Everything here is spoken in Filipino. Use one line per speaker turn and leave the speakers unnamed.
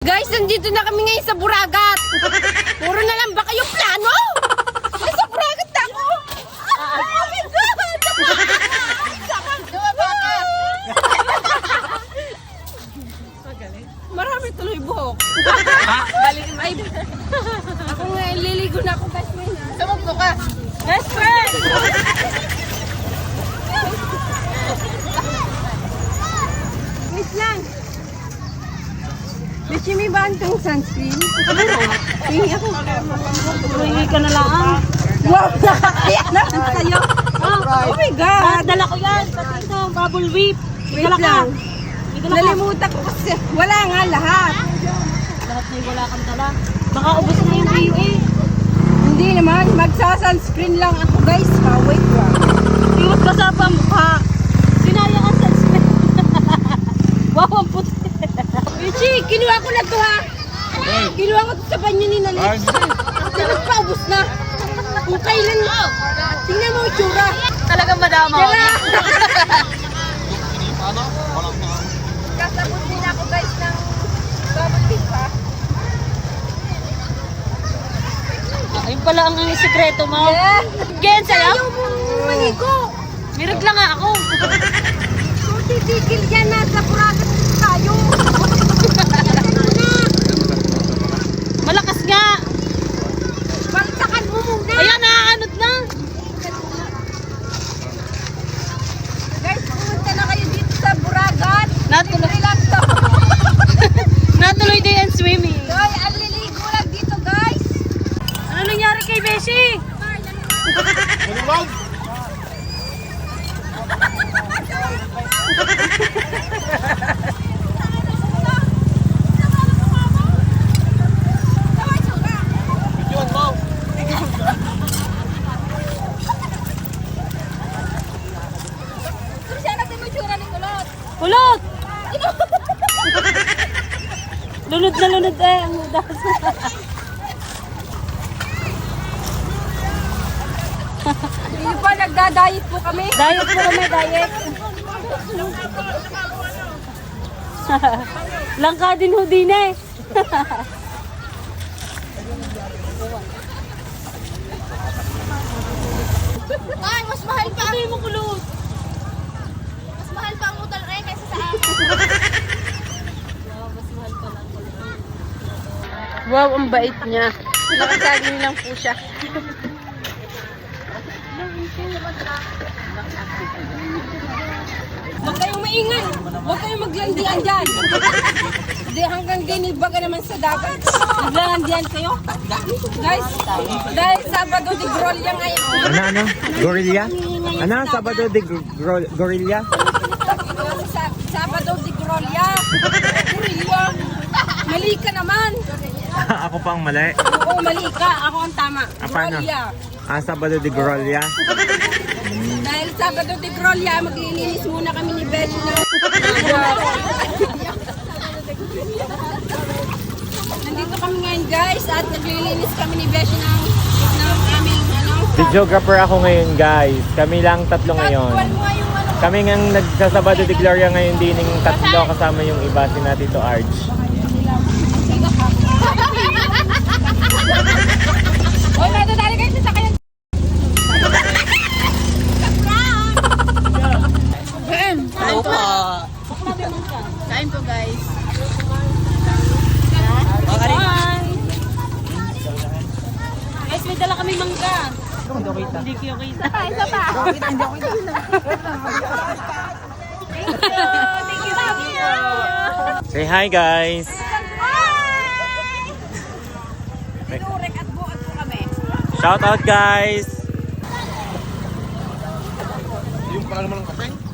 Guys, nandito na kami ngayon sa Buragat. Puro na lang ba kayo plano? Nasa Buragat na ako. Oh my God! Marami tuloy buhok. Ay, ako nga, liligo na ako guys ngayon. Tumugto ka. Best friend! Wait lang. Bichi, may ba ang sunscreen? Hingi ako.
Hingi ka na lang.
Wow, nakakaya naman kayo. Oh my God.
Dala ko yan. Pati ito, bubble whip.
Wait lang. Nalimutan ko kasi wala nga lahat.
Lahat na wala kang dala. Baka ubos na yung iyo eh.
Hindi naman, magsa-sunscreen lang ako guys. Wait lang.
Iwas ka sa pamukha. Sinayang ang sunscreen. Wow, ang puti.
Bichi, kinuha ko na to ha. Kinuha ko to sa banyo ni Nalit. Tapos paubos na. Kung kailan mo. Tingnan mo yung tsura.
Talagang madama.
Tara! Kasabot din ako guys ng bubble tea ha.
Ayun pala ang sikreto mo.
Yeah.
Gen, sayo?
Ayaw mo maligo.
Mirag lang nga ako.
Kung titigil yan, nasa Buragat tayo.
Malakas nga.
Baltakan mo muna.
Ayan, nakakanod na.
Guys, pumunta na kayo dito sa Buragat.
Natuloy.
Relax ako.
Natuloy din ang swimming.
Hoy, ang liligo lang dito guys.
Ano nangyari kay Beshi? Kulot! Lunod na lunod eh, ang udas.
Hindi pa, nagda-diet po kami.
Diet po kami, diet. Langka din ho din eh.
Ay, mas mahal pa.
Sabi mo kulot.
Mas mahal pa ang motor eh kaysa sa akin. Wow, ang bait niya. Nakasaging lang po siya. Huwag kayong maingay. Huwag kayong maglandian dyan. Hindi, hanggang dinibaga naman sa dagat. Naglandian kayo? Guys, dahil Sabado de Grolla ngayon.
Ano? Gorilla? Ano? Sabado de Gorilla?
Sabado de Grolla. Grolla. Mali ka naman.
Ako pang mali.
Oo, mali ka. Ako ang tama.
Paano?
Grolla.
Sabado de Gorilla?
Dahil Sabado de Grolla, maglilinis muna kami ni Beth na. Nandito kami ngayon guys at naglilinis kami ni Beth ng aming
Videographer ako ngayon guys. Kami lang tatlo ngayon. Kami nga nagsasabado de Gloria ngayon din ng tatlo kasama yung iba si na Tito Arj.
Hoy, nadadali kayo sa sakyan.
Hello po.
Kain po guys.
Hi. Guys, may dala kami mangga. Hindi ko kita.
Isa pa. Thank you.
Say hi guys!
Tinurek at buhat po kami.
Shout out guys!
Yung pala naman ng kape?